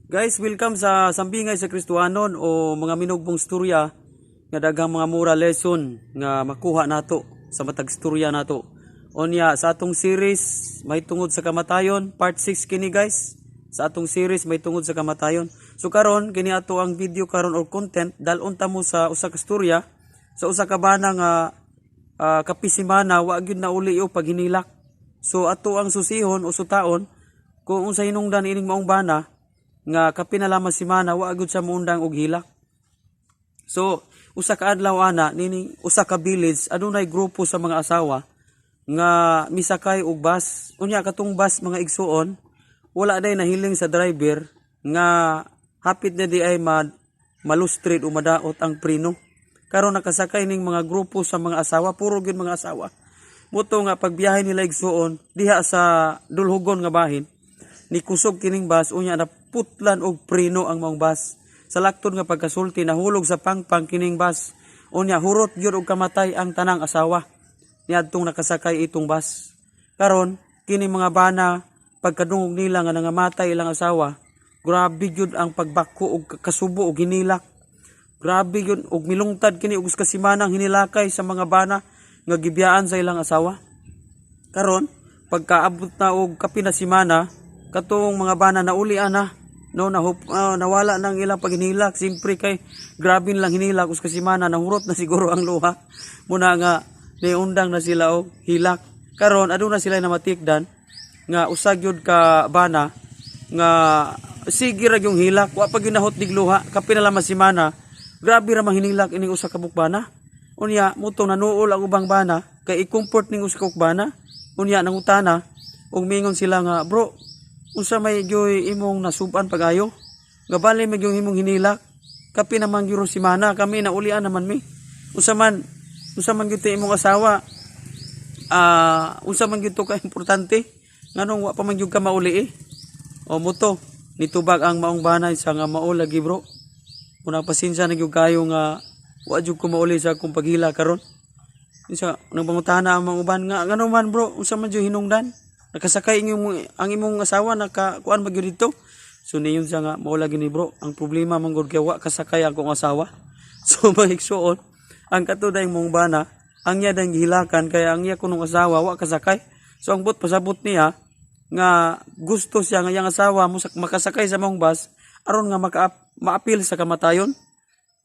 Guys, welcome sa Sambingay sa Kristohanon o mga minugbong storya nga daghang mga mura lesson nga makuha nato sa matag storya nato. Onya sa atong series may tungod sa kamatayon, part 6 kini guys. Sa atong series may tungod sa kamatayon. So karon kini ato ang video karon or content dalon ta mo sa usa ka storya sa usa ka bana nga kapisimana wa gyud na uli o paghinilak. So ato ang susihon o sutaon kung unsa hinungdan ining maong bana nga kapinalaman si mana wa gud sa muundang og hilak. So usa ka adlaw ana nining usa ka village adunay grupo sa mga asawa nga misakay og bus. Unya katong bus mga igsuon wala day nahiling sa driver nga hapit na di ay malustrid o madaot ang preno. Karon nakasakay ning mga grupo sa mga asawa, puro gyud mga asawa. Muto nga pagbiyahe nila igsuon diha sa dulhugon nga bahin ni kusog kining bus unya na putlan og preno ang maong bus. Sa laktod nga pagkasulti nahulog sa pangpang kining bus. Unya hurot gyud og kamatay ang tanang asawa niadtong nakasakay itong bus. Karon kini mga bana pagkadungog nila nga nangamatay ilang asawa, grabe gyud ang pagbako og kasubo og hinilak. Grabe gyud og milungtad kini og kasimanang hinilakay sa mga bana nga gibiyaan sa ilang asawa. Karon pagkaabot na og kapinasimana katong mga bana nauli ana no nawala nang ilang paghinilak simpre kay grabe lang hinilak us kasi mana nahurot na siguro ang luha muna nga niundang na sila og hilak. Karon aduna sila na matikdan nga usag gyud ka bana nga sige ra yung hilak wa pa gyud nahot dig luha kapinalaman si mana grabe ra mahinilak ining usa ka bukbana. Unya muto nanuol ang ubang bana kay i-comfort ning usa ka bukbana. Unya nangutana og mingon sila nga bro unsa may gyoy imong nasuban pagayo nga bali may gyoy imong hinilak kapi naman gyuro si mana kami naulian naman mi unsa man gyud imong asawa unsa man gyud to ka importante nganong wa pa man gyud ka mauli o muto nitubag ang maong banay sa nga mao lagi bro una pasensya na gyud kayo nga wa jud ko mauli sa akong paghila karon isa nang pangutana ang mga uban nga ngano man bro unsa man gyud hinungdan nakasakay ang imong asawa nakakuan ba gyud dito. So niyon siya nga mao lagi ni bro ang problema man gud kay wa kasakay akong asawa. So mahigsuon ang katuday mong bana ang iya dang gihilakan kaya ang iya kunong asawa wa kasakay. So ang but pasabot niya nga gusto siya nga iyang asawa makasakay sa mong bus aron nga maapil sa kamatayon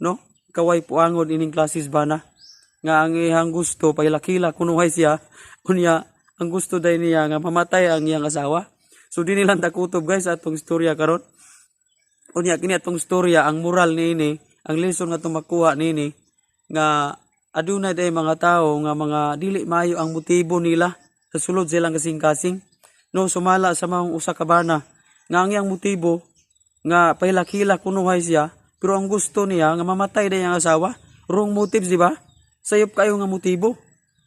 no kaway puangon ining klases bana nga ang iyang gusto pailakila kunuhay siya unya ang gusto day niya nga mamatay ang iyang asawa. So di nilang takutob guys atong istorya karon. Unya kini atong istorya ang moral niini, ang lesson nga makuha niini nga adunay day mga tao nga mga dili maayo ang motibo nila sa sulod silang kasing-kasing. No sumala sa mga usa ka bana nga ang iyang motibo nga pahilakila kunuhay siya pero ang gusto niya nga mamatay day ang asawa. Wrong motives di ba? Sayop kayo nga motibo.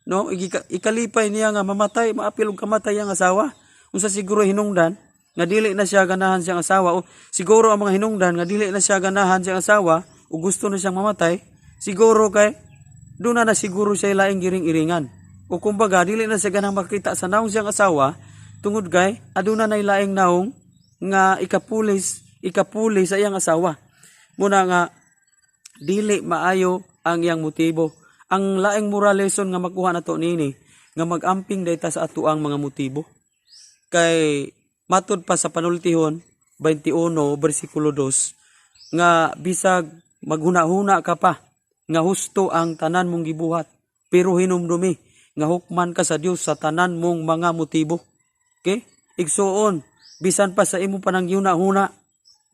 No, ikalipay niya nga mamatay, maapil og kamatay ang asawa. Unsa siguro hinungdan nga dili na siya ganahan siyang asawa o siguro ang mga hinungdan nga dili na siya ganahan siyang asawa o gusto na siyang mamatay, siguro kay doon na siguro siya laing giring-iringan. O kumbaga dili na siya ganang makita sa naong siyang asawa tungod kay aduna na laing naong nga ikapulis sa iyang asawa. Muna nga dili maayo ang iyang motibo. Ang laing moral lesson nga makuha nato nini nga magamping dayta sa atuang mga motibo. Kay matud pa sa panultihon 21 bersikulo 2 nga bisag maghuna-huna ka pa nga husto ang tanan mong gibuhat pero hinumdumi nga hukman ka sa Dios sa tanan mong mga motibo. Okay? Igsuon bisan pa sa imo panang huna-huna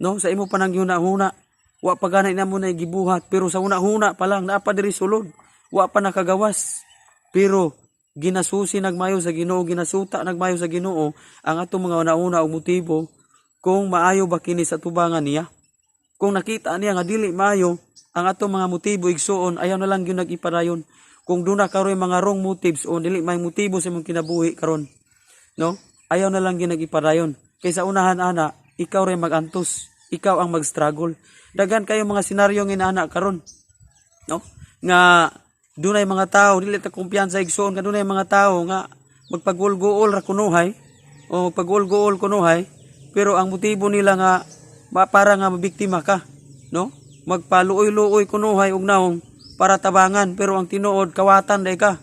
no sa imo panang huna-huna wa pa ganay na mo na gibuhat pero sa huna-huna pa lang naa pa diri sulod. Wa pa nakagawas pero ginasusi nagmayo sa Ginoo ginasuta nagmayo sa Ginoo ang atong mga una-una og motibo kung maayo ba kini sa tubangan niya. Kung nakita niya nga dili maayo ang atong mga motibo igsuon ayaw na lang gyud nag-ipadayon. Kung duna karoy mga wrong motives o dili may motibo sa imong kinabuhi karon no ayaw na lang gyud nag-ipadayon kaysa unahan ana ikaw ray magantos ikaw ang mag-struggle. Dagan kayo mga senaryo nga ana karon no nga dunay mga tao dili ta kumpiyansa igsoon nga dunay mga tao nga magpagulgool ra kunuhay o magpagulgool kunuhay pero ang motibo nila nga para nga mabiktima ka, no? Magpaluoy-luoy kunuhay og naong para tabangan, pero ang tinuod kawatan day ka.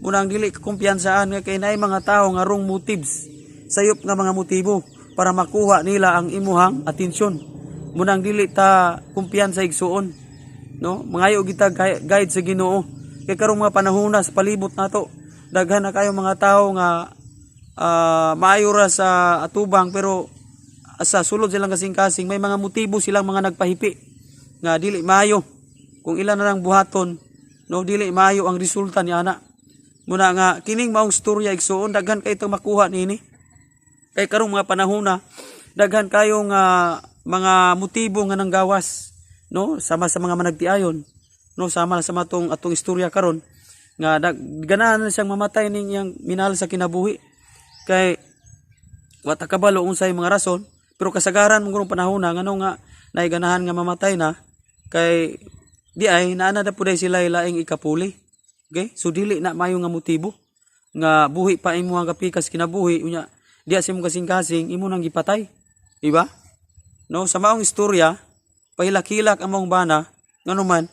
Munang dili ka kumpiyansaan nga kay naay mga tawo nga wrong motives, sayop nga mga motibo para makuha nila ang imuhang atensyon. Munang dili ta kumpiyansa igsuon, no? Mangayo kita guide sa Ginoo. Kay karong mga panahon sa palibot nato, daghan na kayo mga tawo nga maayo ra sa atubang, pero sa sulod silang kasing-kasing may mga motibo silang mga nagpahipi nga dili maayo. Kung ilan na lang buhaton, no, dili maayo ang resulta ni ana. Muna nga kining maong storya igsuon, daghan kay itong makuha nini. Kay karong mga panahon na daghan kayong mga motibo nga nanggawas, no, sama sa mga managtiayon, no, sama sa atong istorya karon nga ganahan na siyang mamatay ning yang minahal sa kinabuhi. Kay wata kabalo unsay mga rason, pero kasagaran mong panahon na ngano nga naiganahan nga mamatay na kay di ay naana na puday sila laing ikapuli. Okay? So dili na mayo nga motibo nga buhi pa imo nga kapikas kinabuhi unya diya sa imong kasing-kasing imo nang gipatay. Diba? No, sa maong istorya pahilak-hilak ang maong bana ngano man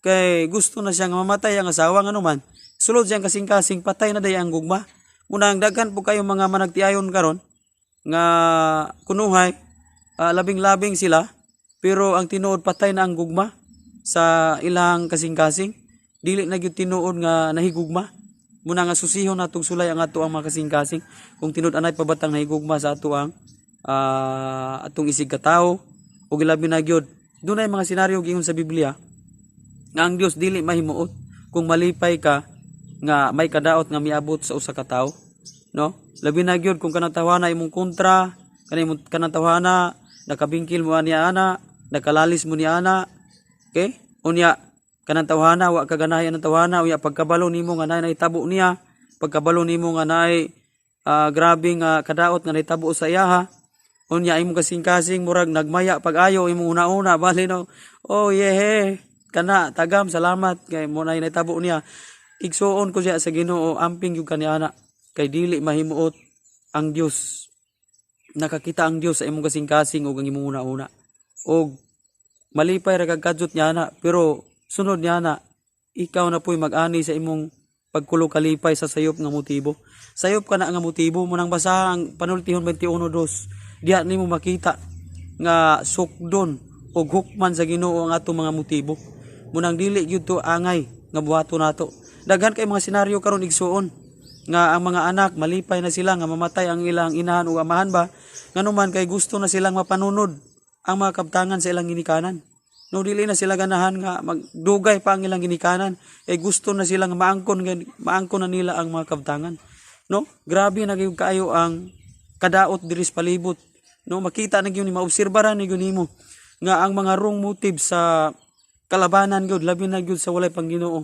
kay gusto na siya nga mamatay ang asawa ngano man sulod siyang kasing-kasing patay na day ang gugma. Muna ang daghan po kayo mga managtiayon karon nga kunuhay labing-labing sila, pero ang tinuod patay na ang gugma sa ilang kasing-kasing. Dili na gyud tinuod nga nahigugma. Muna nga susihon natong sulay ang ato ang mga kasing-kasing kung tinuod anay pabatang nahigugma sa ato ang atong isig katawo o gilabi na gyud. Dunay mga senaryo giingon sa Biblia nga ang Dios dili mahimuot kung malipay ka nga may kadaot nga miabot sa usa ka tawo, no? Labi na gyud kung kanang tawhana imong kontra, kanang tawhana nakabingkil mo niya ana, nakalalis mo niya ana. Okay? Unya kanang tawhana wa kaganahan ang tawhana, unya pagkabalo nimo nga nay nahitabo niya, pagkabalo nimo nga nay grabing kadaot nga nahitabo sa iyaha. Unya imong kasing-kasing murag nagmaya pag-ayo imong una-una bali no. Oh yeah, kana tagam salamat kay mo nay nahitabo niya. Igsuon ko siya sa Ginoo, amping yung kaniana. Kay dili mahimuot ang Dios. Nakakita ang Dios sa imong kasing-kasing ug ang imong una-una. Og malipay ra kag kadyot niya na, pero sunod niya na ikaw na po'y mag-ani sa imong pagkulo kalipay sa sayop nga motibo. Sayop ka na nga motibo mo nang basa ang Panultihon 21:2. Diha nimo makita nga sukdon og hukman sa Ginoo ang atong mga motibo. Munang dili gyud to angay nga buhaton nato. Daghan kay mga senaryo karon igsuon nga ang mga anak malipay na sila nga mamatay ang ilang inahan o amahan ba nganuman kay gusto na silang mapanunod ang mga kabtangan sa ilang ginikanan. No, dili na sila ganahan nga magdugay pa ang ilang ginikanan, gusto na silang maangkon na nila ang mga kabtangan. No, grabe na gyud kaayo ang kadaot diri sa palibot. No, makita na gyud ni maobserbaran ni gyud nimo nga ang mga wrong motive sa kalabanan gyud labi na gyud sa walay pangginoo.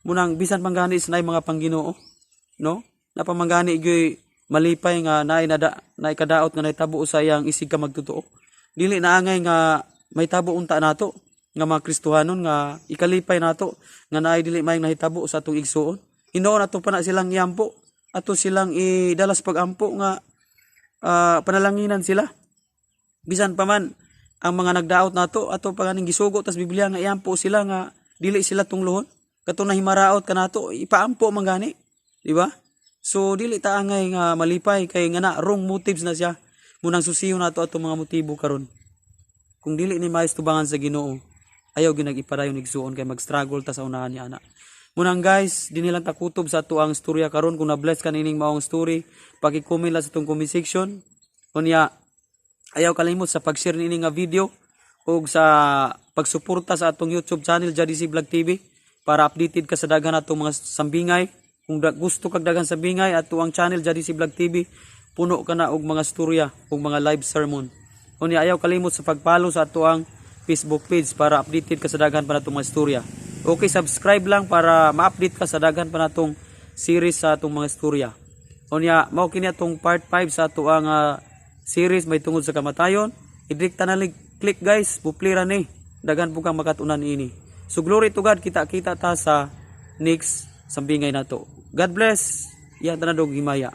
Munang bisan panggani sa nay mga pangginoo, no? Napamanggani gyud malipay nga naay kadaot nga nahitabo sa iyang isig ka magtotoo. Dili na angay nga may tabo unta nato nga mga Kristohanon nga ikalipay nato nga naay dili may nahitabo sa atong igsuon. Hinoon ato pa na silang iampo, ato silang idalas pagampo nga panalanginan sila. Bisan pa man ang mga nagdaot nato ato pa ganing gisugo tas Biblia nga iampo sila nga dili sila tunglohon. Katong nahimaraot ka nato ipaampo man gani, di ba? So dili ta angay nga malipay kay nga na wrong motives na siya. Munang susiyon nato atong mga motibo karon. Kung dili ni maayos tubangan sa Ginoo, ayaw ginag-ipadayon igsuon kay mag-struggle ta sa unahan ni ana. Munang guys, di nilang takutob sa ato ang storya karon. Kung na-bless ka nining maong story, paki-comment lang sa atong comment section. Unya, ayaw kalimot sa pag-share nining nga video ug sa pagsuporta sa atong YouTube channel JDC Vlog TV para updated ka sa daghan atong mga sambingay. Kung gusto kag daghan sambingay ato ang channel JDC Vlog TV, puno ka na og mga storya ug mga live sermon. Unya ayaw kalimot sa pag-follow sa ato ang Facebook page para updated ka sa daghan pa natong mga storya. Okay, subscribe lang para ma-update ka sa daghan pa natong series sa atong mga storya. Unya mao kini atong part 5 sa ato ang series may tungod sa kamatayon. Idikta na click guys, buplira ni. Daghan po kang makatunan ini. So glory to God, kita ta sa next sambingay nato. God bless. Iya tanadog himaya.